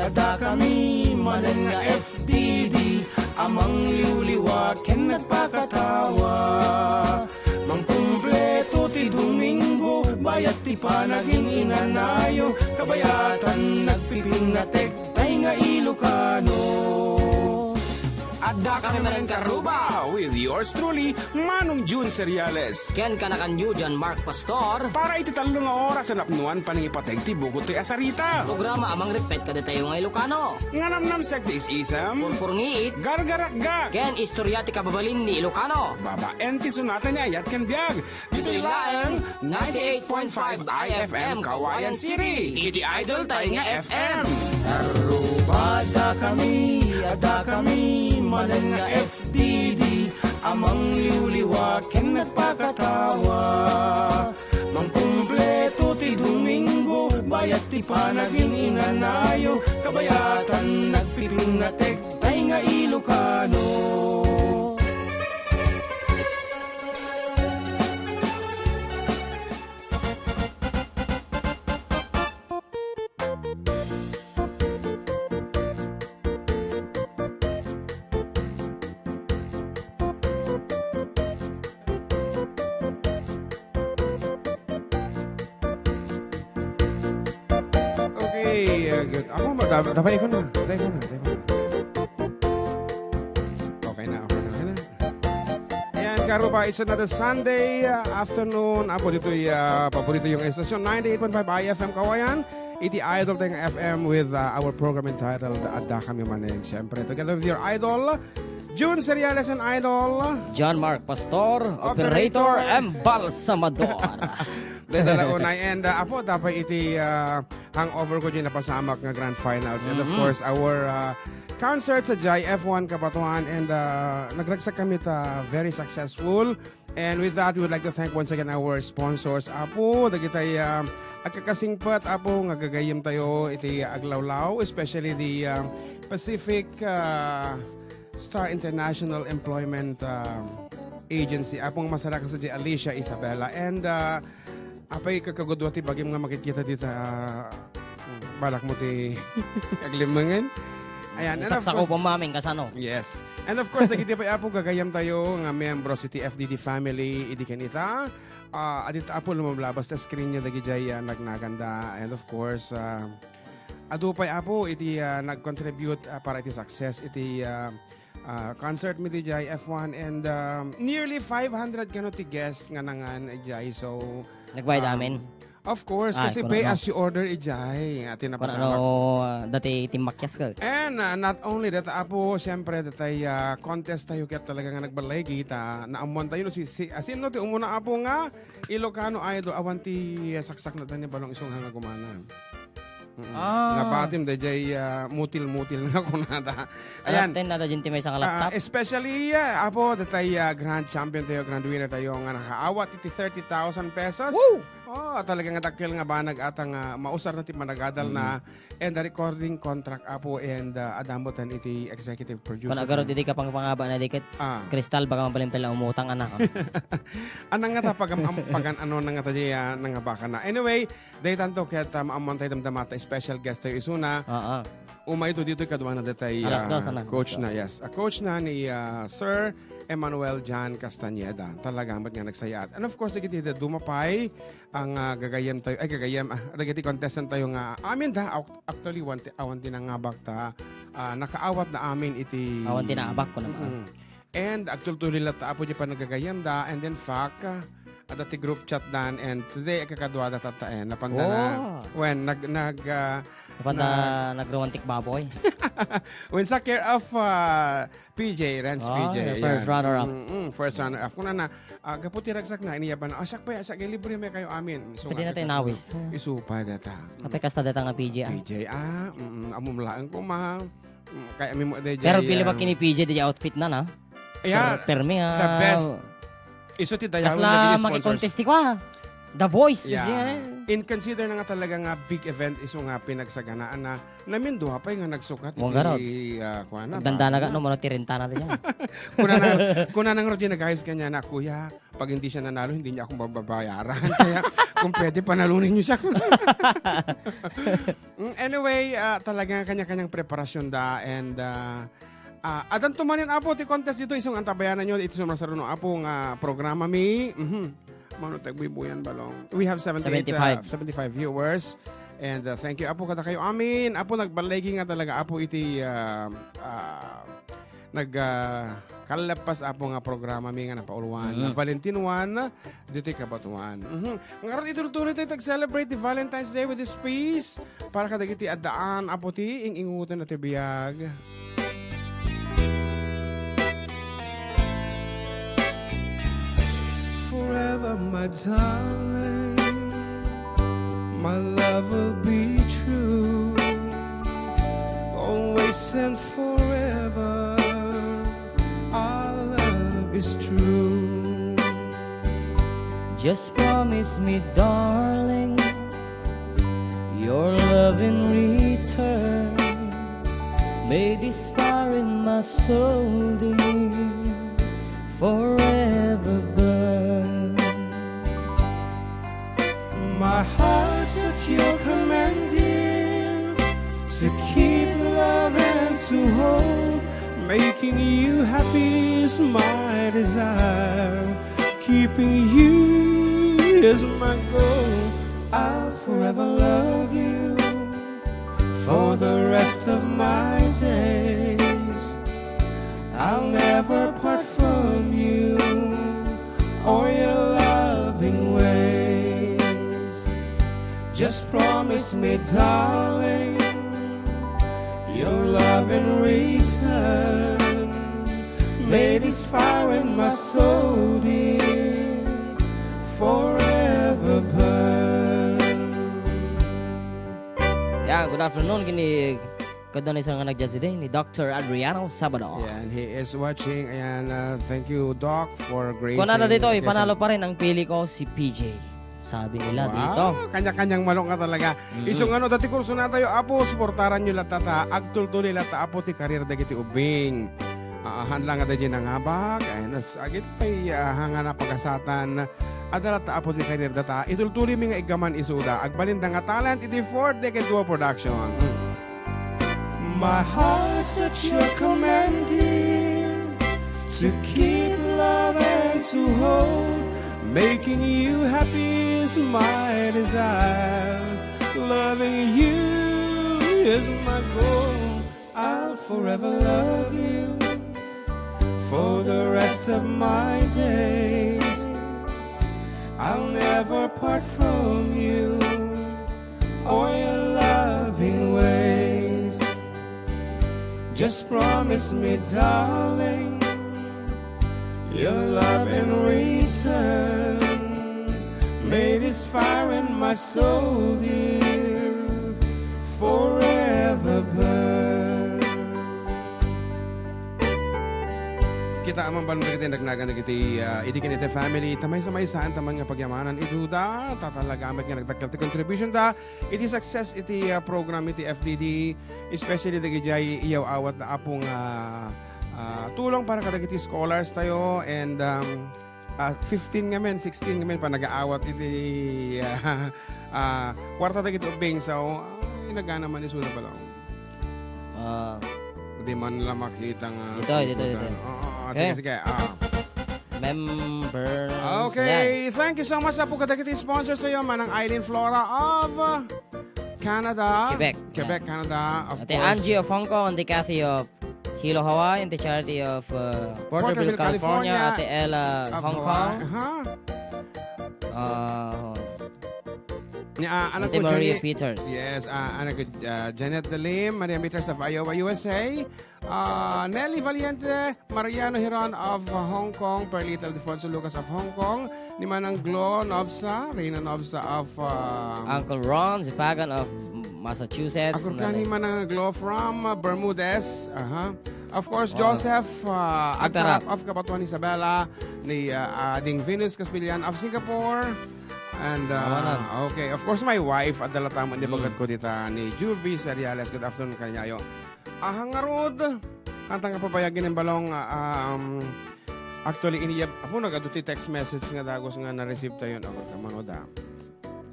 Adda kami, Manen nga FDD, amang liwliwa ken nagpakatawa. Mangkumpleto ti Domingo, bayat ti panaging inanayo, kabayatan nagpipingatek, tay nga Ilocano. Adda kami Manen Karuba with yours truly, Manong June Seriales. Ken kanakanyo dyan Mark Pastor. Para ititalong nga oras sa napnuan paningipateg ti bugot ti asarita. Programa amang repet kada tayo nga Ilocano. Nga namnam sekti isam. Purpurngiit. Gargaragga. Ken istorya ti kababalin ni Ilocano. Babaen ti sunatan ni Ayat ken Biag. Dito'y laeng 98.5 IFM Kawayan City. Iti idol tayo nga FM. Adda kami, Manen nga FDD, amang liwliwa ken nagpakatawa. Mangkumpleto ti Domingo, bayat ti panaging inanayo, kabayatan nagpipingatek, tay nga Ilocano. Good. Ako, tapay ko na. Okay na. Ayan, Karuba, it's another Sunday afternoon. Apo, dito paborito yung estasyon, 98.5 IFM Kawayan. Iti Idol tayong FM with our program entitled Adda Kami Manen. Siyempre, together with your idol, June Seriales and idol, John Mark Pastor, Operator Embalsamador. Dala unay. And apo, dapat iti hangover ko dyan napasamak nga Grand Finals. And of course, our concert sa Jai F1 Kabatuan. And nagragsak kami very successful. And with that, we would like to thank once again our sponsors. Apo, dagitay agkakasingpat, apo, nga gagayim tayo iti aglawlaw. Especially the Pacific Star International Employment Agency. Apong masaraka sa Alicia Isabella. And apay kakagudwa ti bagim nga makikita dito balak mo ti aglimangan. Ayan. Saksak ko pamaming kasano. Yes. And of course, nagiti pa apo gagayam tayo nga membro si FDD family idi kanita. Adita apo lumablabas ta screen nyo dagi jay nagnaganda. And of course, adu pa apo iti nag-contribute para iti success iti concert mi di jay F1 and nearly 500 kano ti guests nga nangan jay. So nagbayad amin. Of course, kasi pay as you order ijay. Atin na pasama. Dati timakyas ka. And not only that, apo, siyempre, datay contest tayo kaya talaga nga nagbalay kita. Naamuan tayo, asin no, ti umuna apo nga, Ilocano idol, awanti saksak na tayo balong isong hanga gumana. Napatim da jay mutil-mutil na kunada. Ayan. Alam na dyan timay sa laptop. Especially, apo, datay grand champion tayo, grand winner tayo nga nakaawat iti 30,000 pesos. Woo! Talagang takil nga banag atang mausar na ti managadal na and the recording contract apo and adamotan iti executive producer. Panagaro didi ka pang pangaba na dikit. Kristal baka mapalim pala umutang anak. Anang nga ta pagan ano nang nga tayo nang baka na. Anyway, day tanto ket maamontay damdamata special guest tayo isuna. Umay to dito kadwa na datay coach na. Yes, a coach na ni Sir Emmanuel John Castañeda. Talagang ba't nga nagsayat. And of course, nagiti dumapay ang gagayam tayo, nagiti contestant tayo nga, amin da, actually, awan tinangabak ta, nakaawat na amin iti... Awan tinangabak ko naman. And agtultuloy lang ta, apo di pa nagagayam da, and then fact, dati group chat dan, and today, kakadwa da tatain, napanda na, when nag-romantic baboy. When sa care of PJ, Rance PJ. First runner-up. First runner-up. Kung na, kaputi ragsak na, iniyaban na, sak pa, sak, libre may kayo amin. So, pwede natin nawis. Isupa data. Kapag kasta data nga PJ. PJ, amumlaan ko kaya amin mo, pero pili ba kini PJ, di outfit na na? Yeah. Permi the best. Iso ti dayawin na gini sponsors. Kasla makikontesti ko The Voice. Yeah. in consider na nga talaga nga big event iso nga pinagsaganaan na namin duha pa nga nagsukat. Huwag garot. Danda na no, muna tirinta natin yan. Kuna nang Roger nag-ayos kanya na, kuya, pag hindi siya nanalo, hindi niya akong babayaran. Kaya kung pwede, panalunin niyo siya. Anyway, talaga kanya-kanyang preparasyon da and adan tumanin apo ti contest dito isong antabayanan nyo ito sumasarunong apo nga programa mi. Mano tagbibuyan balong. We have 75 viewers and thank you apo kada kayo amin. Apo nagbalegi nga talaga apo iti kalapas apo nga programa mi nga napauluan. Valentine 1 dito kabatuan. Ngaron ituloy tayo tag-celebrate the Valentine's Day with this peace para kadagiti addaan apo ti ing-ingutan na ti biyag. Forever, my darling, my love will be true, always and forever, our love is true. Just promise me, darling, your love in return. May this fire in my soul, dear, forever burn. My heart's at your command, dear, to keep love and to hold. Making you happy is my desire. Keeping you is my goal. I'll forever love you for the rest of my days. I'll never part from you or your loving ways. Just promise me, darling, your love in return. May this fire in my soul, dear, forever burn. Yan, good afternoon. Kini kada na isang nag-judge today ni Dr. Adriano Sabado. Yeah, and he is watching. Ayan, thank you, Doc, for gracing. Kung nata dito, ipanalo pa rin ang pili ko si PJ. Sabi nila dito. Kanya-kanyang malong nga talaga. Isong ano, dati kurso na tayo, apo, supportaran nyo latata, agtul-tuli lata, apo, ti karir dagiti ubing. Hanlang nga tayo nangabag, ay nasagit pa'y hanga na pagkasatan, adalata, apo, ti karir data, itultuli mi nga igaman isuda, agbalinda nga talent, iti 4 decade duo production. My heart's at your command, dear, to keep love and to hold. Making you happy is my desire. Loving you is my goal. I'll forever love you for the rest of my days. I'll never part from you or your loving ways. Just promise me, darling, your love in return. May this fire in my soul, dear, forever burn. Kita amang balong dagiti nagnagan dagiti idikin iti family tamay sa may saan taman nga pagyamanan ituda tatalagamit nga nagdakkel ti contribution da iti success iti program iti FDD especially dagiti iyaw awat na apong tulong para kadagiti scholars tayo and 15 nga men, 16 nga men pa nag-aawat iti kwarta dagiti ubing so inagana man isuda pa lang. Di man lang makita nga. Dito. Sige. Members. Okay, thank you so much sa po kadagiti sponsors tayo manang Eileen Flora of Canada. Quebec, Canada. Of the course. Angie of Hong Kong and the Kathy of Hilo, Hawaii, and the Charity of Porterville, California, Ate Ella, Hong Kong. Anak Ate ko, Maria Jenny, Peters. Yes, anak ko, Janet Delim, Maria Peters of Iowa, USA. Nelly Valiente, Mariano Hiron of Hong Kong, Perlita Alfonso Lucas of Hong Kong, ni Manang Glo Novsa, Reina Novsa of Uncle Ron Zipagan of Massachusetts. Ako ka ni Manang Glo from Bermudez. Of course, Joseph Agtarap of Kapatuan Isabela, ni Ding Venus Caspillan of Singapore. And, Manen. okay, of course, my wife, Adda tama ni bagat ko dita ni Juvie Seriales. Good afternoon kanyayo. Hangarod, antang pabayagin ng balong, actually, iniyab, ako nagaduti text message nga dagos nga na-receive tayo yun. Ako, kamanoda.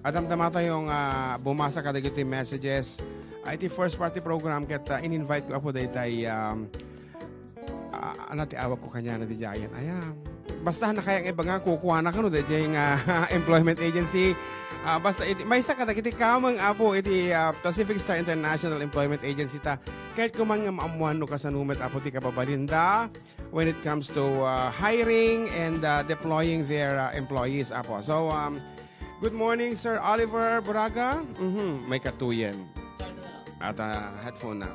Adamdama tayong bumasa ka dagiti messages. Iti first party program ket in-invite ko apo daytay anati awag ko kanya na di Giant. Ayan. Basta na kaya iba nga kukuha na kano dayjay nga employment agency. Basta may isa ka dagiti kamang apo iti Pacific Star International Employment Agency ta. Kahit kumang nga maamuan no kasanumet apo ti kapabalinda when it comes to hiring and deploying their employees apo. So good morning, Sir Oliver Buraga. May katuyen. At headphone na.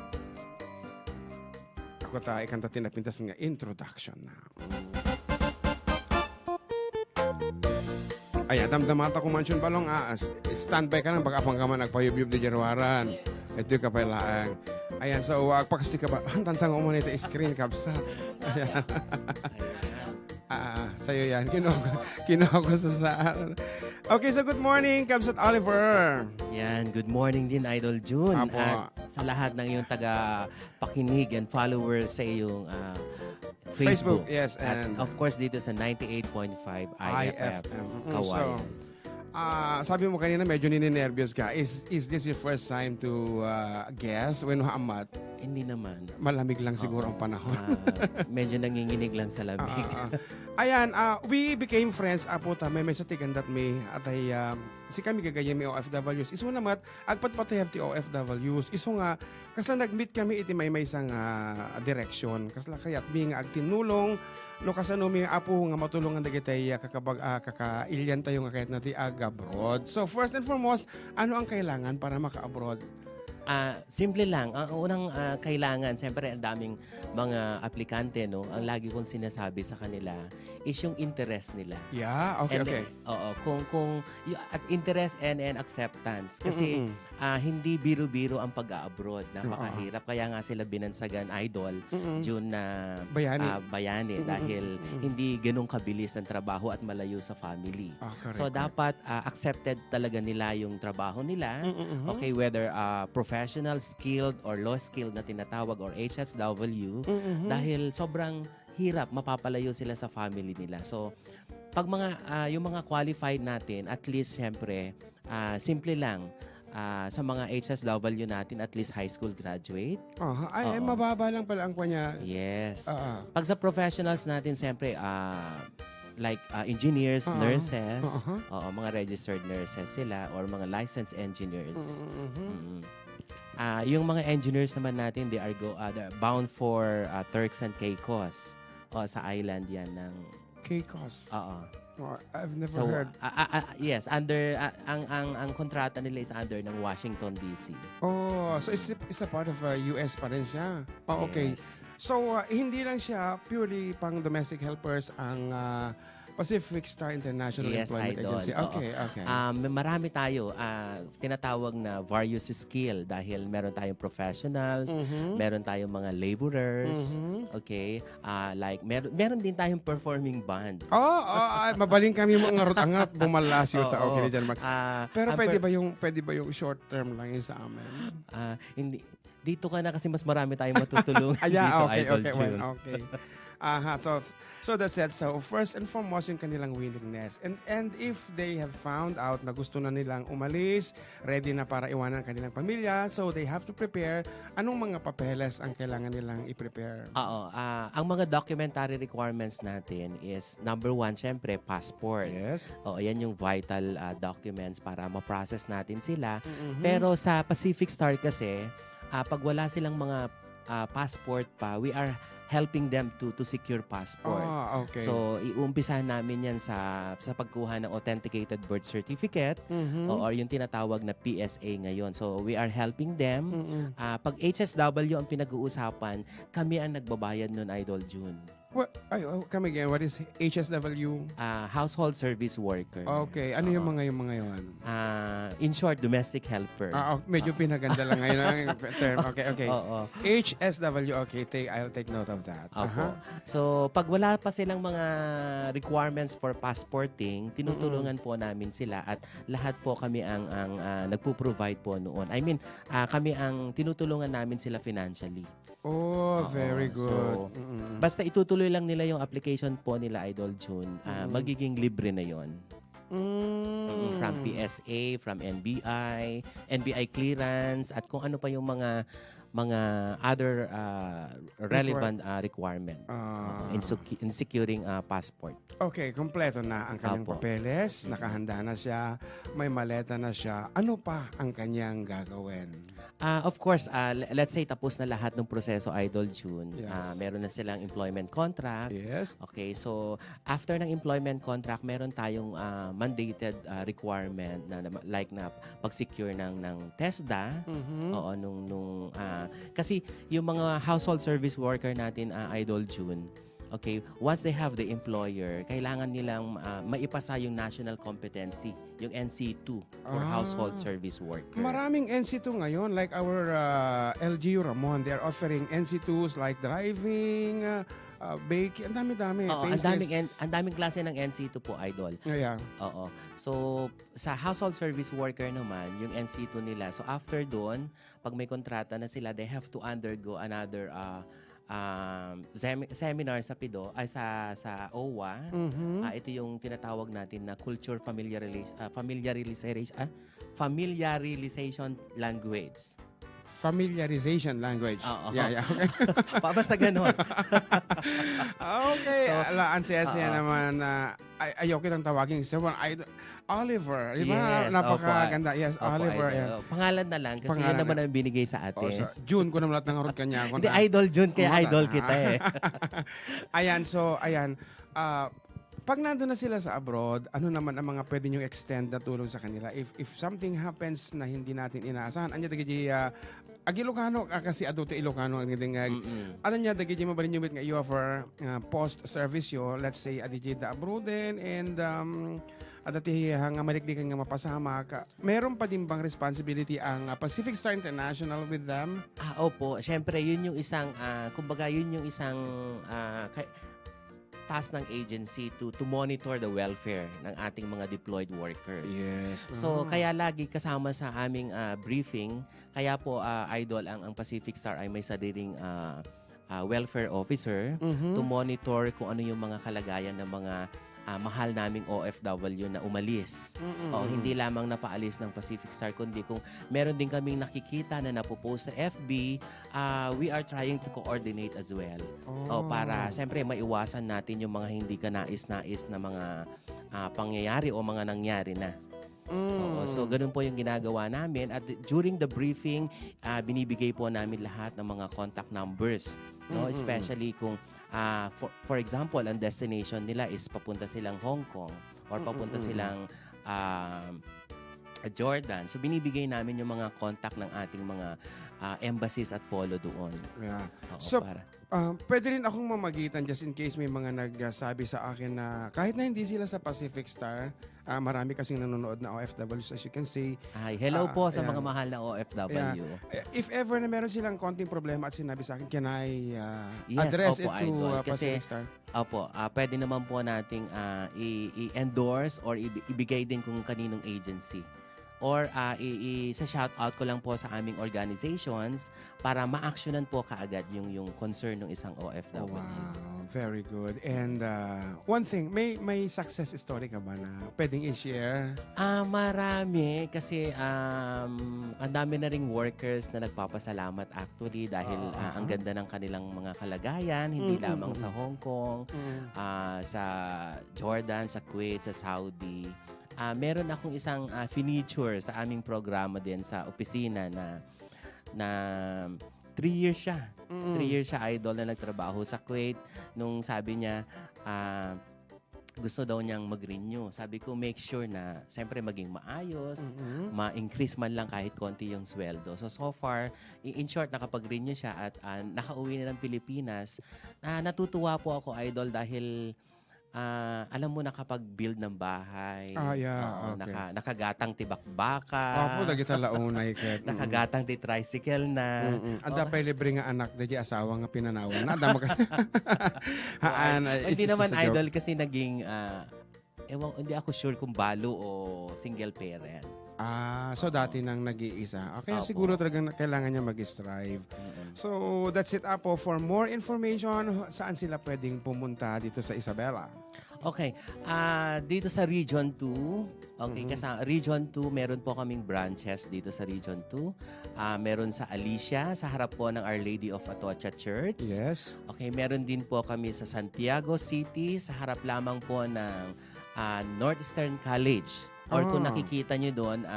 Ako ta ikanta tinapintas nga introduction na. Ayan, damdamata ko mansion balong standby ka lang baka apang ka man nagpayubyub di Jarwaran. Ito yung kapailaan. Ayan, so pagkasti ka ba? Tansang umuna ito screen kapsa. Ayan. Sa'yo yan. Kinuha ko sa saan. Okay, so good morning, Kabsat Oliver. Yan, good morning din, Idol June. Apo. At sa lahat ng iyong taga-pakinig and followers sa iyong Facebook. Yes, At and of course, dito sa 98.5 IFM. Kawayan. Sabi mo kanina medyo nininervyos ka. Is this your first time to guess when Muhammad? Hindi naman. Malamig lang siguro ang panahon. Medyo nanginginig lang sa lamig. Ayan, we became friends apo ta may sa tigandat may atay si kami gagayem may OFWs. Iso namat agpatpatay ti OFWs. Iso nga kasla nagmeet kami iti may isang direksyon. Kasla kayat mi nga agtinulong no kasano mi apo nga matulungan dagitay kakailyan tayo nga kahit nati abroad. So first and foremost, ano ang kailangan para maka-abroad? Simple lang. Ang unang kailangan, siyempre ang daming mga aplikante, no? Ang lagi kong sinasabi sa kanila is yung interest nila. Yeah, okay, And okay. Kung at interest and acceptance. Kasi hindi biro-biro ang pag-a-abroad. Napakahirap. Kaya nga sila binansagan idol June na bayani dahil hindi ganun kabilis ang trabaho at malayo sa family. So dapat accepted talaga nila yung trabaho nila. Okay, whether professional, skilled, or low skilled na tinatawag or HSW dahil sobrang hirap, mapapalayo sila sa family nila. So, pag yung mga qualified natin, at least syempre, simple lang, sa mga HSW natin, at least high school graduate. Ay, mababa lang pala ang kanya. Yes. Pag sa professionals natin, syempre, like engineers, nurses, mga registered nurses sila, or mga licensed engineers. Yung mga engineers naman natin, they're bound for Turks and Caicos. Sa island yan ng Caicos. I've never So, heard. yes, under ang kontrata nila is under ng Washington DC. So it's a part of US pa rin siya. Okay. Yes. So hindi lang siya purely pang domestic helpers ang Pacific Star International Employment Idol. Agency. Okay, okay. Marami tayo tinatawag na various skill dahil meron tayong professionals, meron tayong mga laborers, okay? Like meron din tayong performing band. Mabaling kami mga angat bumalasyo ta. Okay, diyan. Pero pwede ba yung short term lang yun sa amin? Hindi. Dito ka na kasi mas marami tayong matutulungan dito, okay, Idol okay, June. okay. So that's it. So first and foremost yung kanilang willingness. And if they have found out na gusto na nilang umalis, ready na para iwanan ang kanilang pamilya, so they have to prepare. Anong mga papeles ang kailangan nilang i-prepare? Ang mga documentary requirements natin is number 1, syempre, passport. Yes. Yan yung vital documents para ma-process natin sila. Pero sa Pacific Star kasi, pag wala silang mga passport pa, we are helping them to secure passport. Okay. So, iumpisahan namin yan sa pagkuha ng authenticated birth certificate or yung tinatawag na PSA ngayon. So, we are helping them. Pag HSW ang pinag-uusapan, kami ang nagbabayad nun, Idol June. Come again, what is HSW? Household service worker. Okay, ano yung mga yun? In short, domestic helper. Medyo pinaganda lang ngayon ang term. Okay. Oo. HSW, okay, I'll take note of that. Opo. So, pag wala pa silang mga requirements for passporting, tinutulungan po namin sila at lahat po kami ang nagpo-provide po noon. I mean, kami ang tinutulungan namin sila financially. Very good. So, basta itutuloy lang nila yung application po nila, Idol June, magiging libre na yon. From PSA, from NBI clearance, at kung ano pa yung mga other relevant requirement in securing passport. Okay, kompleto na ang kanyang papeles, nakahanda na siya, may maleta na siya. Ano pa ang kanyang gagawin? Of course, let's say tapos na lahat ng proseso, Idol June. Yes. Meron na silang employment contract. Yes. Okay, so after ng employment contract, meron tayong mandated requirement na pag-secure ng TESDA. Oo, kasi yung mga household service worker natin, Idol June, okay, once they have the employer, kailangan nilang maipasa yung national competency, yung NC2 for household service worker. Maraming NC2 ngayon, like our LGU Ramon, they're offering NC2s like driving, baking, ang dami-dami. Ang daming klase ng NC2 po, Idol. Yeah. Oo. So, sa household service worker naman, yung NC2 nila, so after doon, pag may kontrata na sila, they have to undergo another seminar sa PIDO ay sa OWA. Ito yung tinatawag natin na culture familiarization language. Familiarization language. Yeah. Okay. Basta ganun. Okay. Ansiya naman ayaw kitang tawagin Sir Oliver. Di ba? Yes, Napakaganda. Yes, opo, Oliver. Idol. Yan. Pangalan na lang kasi yan naman ang binigay sa atin. June ko naman lahat ng harot kanya. Hindi, Idol June, kaya idol kita eh. Ayan. Pag nandun na sila sa abroad, ano naman ang mga pwede nyo extend na tulong sa kanila? If something happens na hindi natin inaasahan, anya dagi Ilocano kasi adote Ilocano ang ngiting ano niya dagi mabalin yung nga you offer post service yo, let's say adiji da abroaden and adati hang Amerikli nga mapasama ka. Meron pa din bang responsibility ang Pacific Star International with them? Opo, syempre yun yung isang kumbaga yun yung isang task ng agency to monitor the welfare ng ating mga deployed workers. Yes. So kaya lagi kasama sa aming briefing, kaya po Idol ang Pacific Star ay may sariling welfare officer to monitor kung ano yung mga kalagayan ng mga mahal naming OFW na umalis. Hindi lamang napaalis ng Pacific Star, kundi kung meron din kaming nakikita na napopost sa FB, we are trying to coordinate as well. Para siyempre maiwasan natin yung mga hindi ka nais-nais na mga pangyayari o mga nangyari na. So, ganun po yung ginagawa namin. At during the briefing, binibigay po namin lahat ng mga contact numbers. No? Especially kung, for example, ang destination nila is papunta silang Hong Kong or papunta silang Jordan. So, binibigay namin yung mga contact ng ating mga embassies at polo doon. Yeah. Pwede rin akong mamagitan just in case may mga nagsabi sa akin na kahit na hindi sila sa Pacific Star, marami kasing nanonood na OFWs as you can see. Hello po sa mga mahal na OFW. If ever na meron silang konting problema at sinabi sa akin, can I Yes, address opo, it to Idol. Pacific Kasi, Star? Opo, pwede naman po nating i-endorse or ibigay din kung kaninong agency. Or isa-shout out ko lang po sa aming organizations para ma-actionan po kaagad yung concern ng isang OFW. Wow, very good. And one thing, may success story ka ba na pwedeng i-share? Marami kasi ang dami na ring workers na nagpapasalamat actually dahil ang ganda ng kanilang mga kalagayan, hindi lamang sa Hong Kong, sa Jordan, sa Kuwait, sa Saudi. Meron akong isang furniture sa aming programa din sa opisina na 3 years siya. 3 years siya, Idol, na nagtrabaho sa Kuwait. Nung sabi niya, gusto daw niyang mag-renew. Sabi ko, make sure na siyempre maging maayos, ma-increase man lang kahit konti yung sweldo. So far, in short, nakapag-renew siya at nakauwi na ng Pilipinas. Natutuwa po ako, Idol, dahil alam mo, nakapag-build ng bahay. Okay. Nakagatang tibakbaka. Opo, dagita launay ket. Nakagatang ti tricycle na. Ada pa libre nga anak dagi asawa nga pinanawan. Ada mo kasi. Hindi naman Idol kasi naging hindi ako sure kung balo o single parent. So dati nang nag-iisa. Kaya Opo. siguro talagang kailangan niya mag-strive. So that's it, Apo. For more information, saan sila pwedeng pumunta dito sa Isabela? Okay. Dito sa Region 2, okay, kasi Region 2, meron po kaming branches dito sa Region 2. Meron sa Alicia, sa harap po ng Our Lady of Atocha Church. Yes. Okay, meron din po kami sa Santiago City, sa harap lamang po ng Northeastern College. Or kung nakikita nyo doon,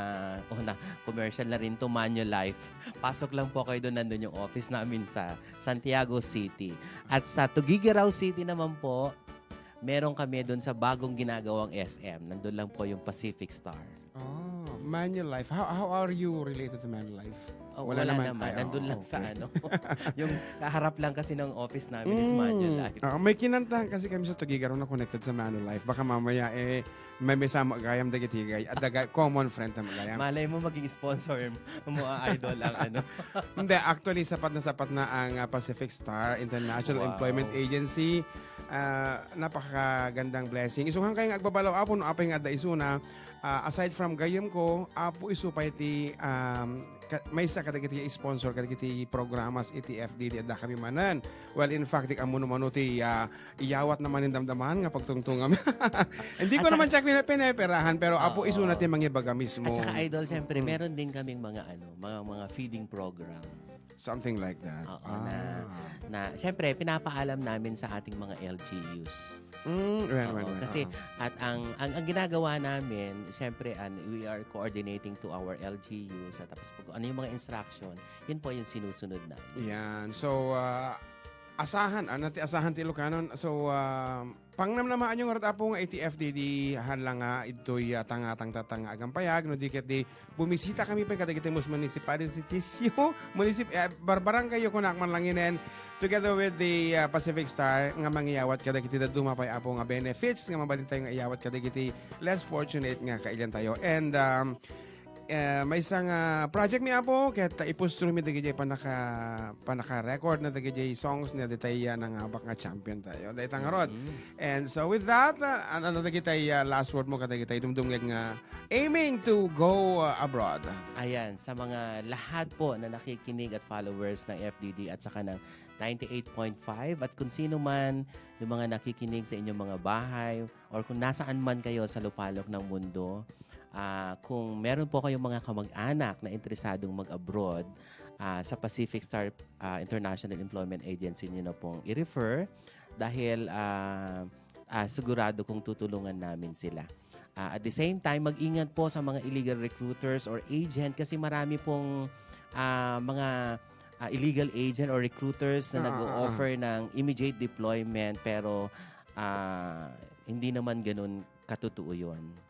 commercial na rin to, Manulife. Pasok lang po kayo doon, nandun yung office namin sa Santiago City. At sa Tugigaraw City naman po, meron kami doon sa bagong ginagawang SM. Nandun lang po yung Pacific Star. Manulife. How are you related to Manulife? Wala naman. Nandun lang sa yung kaharap lang kasi ng office namin is Manulife. May kinantahan kasi kami sa Tugigaraw na connected sa Manulife. Baka mamaya may sama gayam dagitigay at common friend na magayam. Malay mo maging sponsor mo, Idol, ang Hindi, actually sapat na ang Pacific Star International Employment Agency. Napakagandang blessing. Isuhan kayo nga agbabalaw apo no apay nga Adda isuna. Aside from gayam ko, apo isupay ti may isa kadagiti sponsor kadagiti programas ITFD di Adda kami Manen. Well, in fact, dik amuno ti iyawat naman yung damdaman nga pagtungtungam. Hindi ko naman check pinaperahan pero apo isuna ti mangibaga mismo. At saka Idol, siyempre, meron din kaming mga feeding program. Something like that. Na siyempre, pinapaalam namin sa ating mga LGUs. Kasi at ang ginagawa namin, siyempre, we are coordinating to our LGUs at tapos ano yung mga instruction, yun po yung sinusunod namin. Yan. So, asahan ti Ilocano. So, pangnamnamaan yung ratapo nga ATFDD hanlang nga ito'y tatanga agampayag no diket di bumisita kami pa kadagiti municipalitisyo barbarang kayo kunak man langinen together with the Pacific Star nga mangyawat kadagiti dumapay apo nga benefits nga mabalin tayo nga iyawat kadagiti less fortunate nga kailan tayo and may isang project mi apo ket ipustro mi dagiti panaka-record na dagiti songs na detaya ng abak nga champion tayo. Dahil tangarod. And so with that, ano dagiti last word mo kadagiti dumdumgeg nga aiming to go abroad. Ayan, sa mga lahat po na nakikinig at followers ng FDD at saka ng 98.5 at kung sino man yung mga nakikinig sa inyong mga bahay or kung nasaan man kayo sa lupalok ng mundo, kung meron po kayong mga kamag-anak na interesadong mag-abroad, sa Pacific Star International Employment Agency nyo na pong i-refer dahil sigurado kong tutulungan namin sila. At the same time, mag-ingat po sa mga illegal recruiters or agent kasi marami pong mga illegal agent or recruiters na nag-o-offer ng immediate deployment pero hindi naman ganun katutuo yun.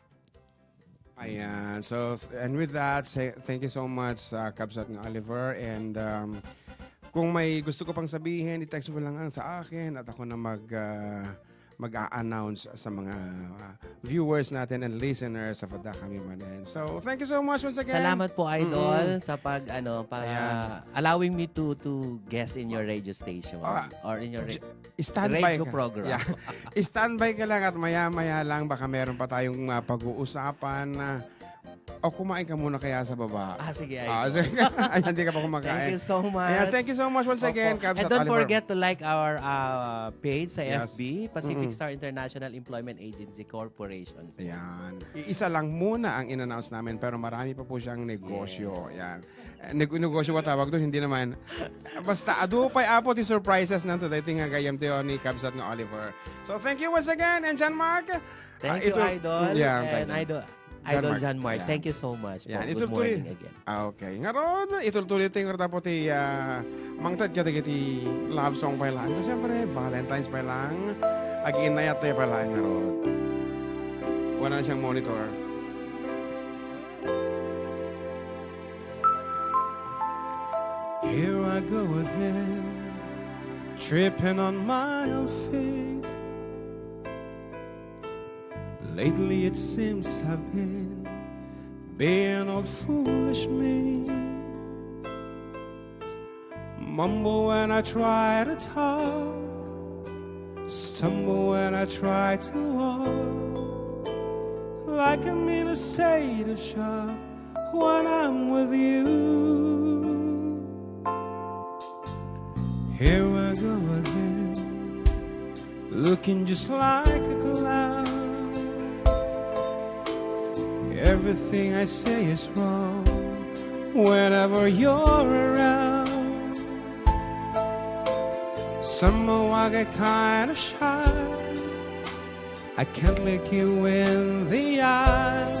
Ayan. So, and with that, thank you so much Kabsat ng Oliver. And kung may gusto ko pang sabihin, i-text mo lang sa akin at ako na mag-a-announce sa mga viewers natin and listeners of Adda kami Manen. So, thank you so much once again. Salamat po, Idol, sa allowing me to guest in your radio station or in your radio program. Yeah. Standby ka lang at maya-maya lang baka meron pa tayong pag-uusapan o kumain ka muna kaya sa baba. Sige, Idol. Ay, hindi ka pa kumakain. Thank you so much. Yeah, thank you so much once again, Kabs and at don't Oliver. forget to like our page sa FB, Pacific Star International Employment Agency Corporation. Ayan. Isa lang muna ang in-announce namin pero marami pa po siyang negosyo. Ayan. Negosyo ko tawag doon, hindi naman. Basta, adupay apo ti surprises na to. Dating nga gayam tiyo ni Kabs at ng Oliver. So, thank you once again. And John Mark. Thank you, Idol. Yeah, and Idol John Mark. Yeah. Thank you so much. Yeah, Good morning again. Okay. Ngaron, itultuloy tayo nga po ti mangtad ka ti love song pa lang. Siyempre, Valentine's pa lang. Ag-inayat tayo pa lang ngaron. Wala na siyang monitor. Here I go again, tripping on my own feet. Lately it seems I've been being old foolish me. Mumble when I try to talk, stumble when I try to walk, like I'm in a state of shock when I'm with you. Here I go again, looking just like a clown. Everything I say is wrong whenever you're around. Somehow I get kind of shy, I can't look you in the eye.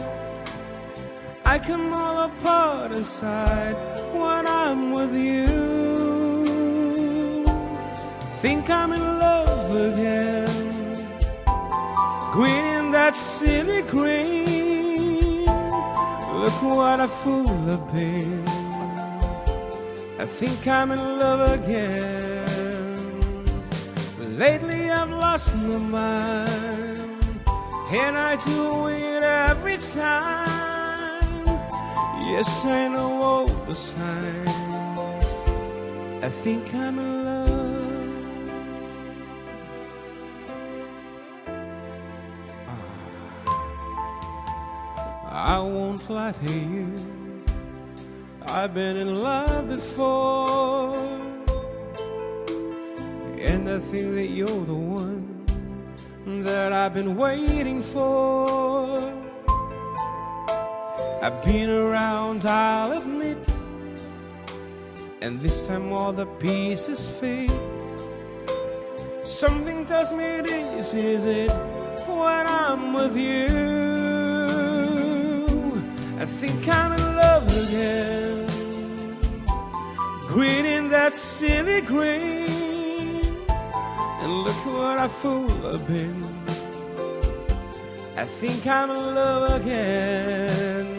I come all apart inside when I'm with you. Think I'm in love again, green in that silly green. Look what a fool I've been. I think I'm in love again. Lately I've lost my mind, and I do it every time. Yes, I know all the signs. I think I'm in love. I won't lie to you, I've been in love before, and I think that you're the one that I've been waiting for. I've been around, I'll admit, and this time all the pieces fit. Something tells me this is it when I'm with you. I think I'm in love again, green in that silly green. And look what a fool I've been. I think I'm in love again.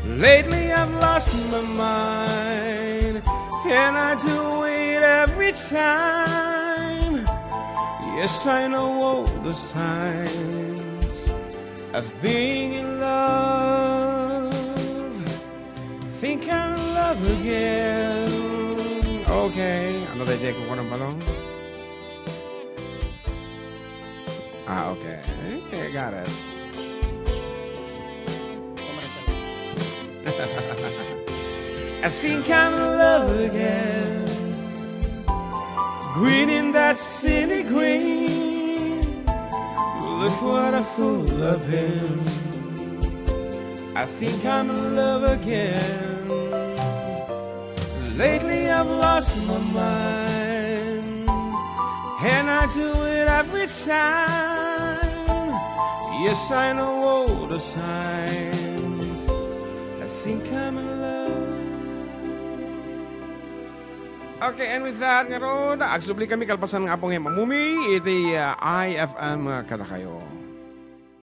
Lately I've lost my mind, and I do it every time. Yes, I know all the signs of being in love. Think I'm in love again. Okay. Ano tayo, Jake? Kukuha ng balong? Okay. Okay, got it. I think I'm in love again, green in that silly green. Look what a fool I've been. I think I'm in love again. Lately I've lost my mind, and I do it every time. Yes, I know all the signs. I think I'm in love. Okay, and with that, ngayon, agsubli kami kalpasan nga po ngayon mamumi, iti IFM kada kayo.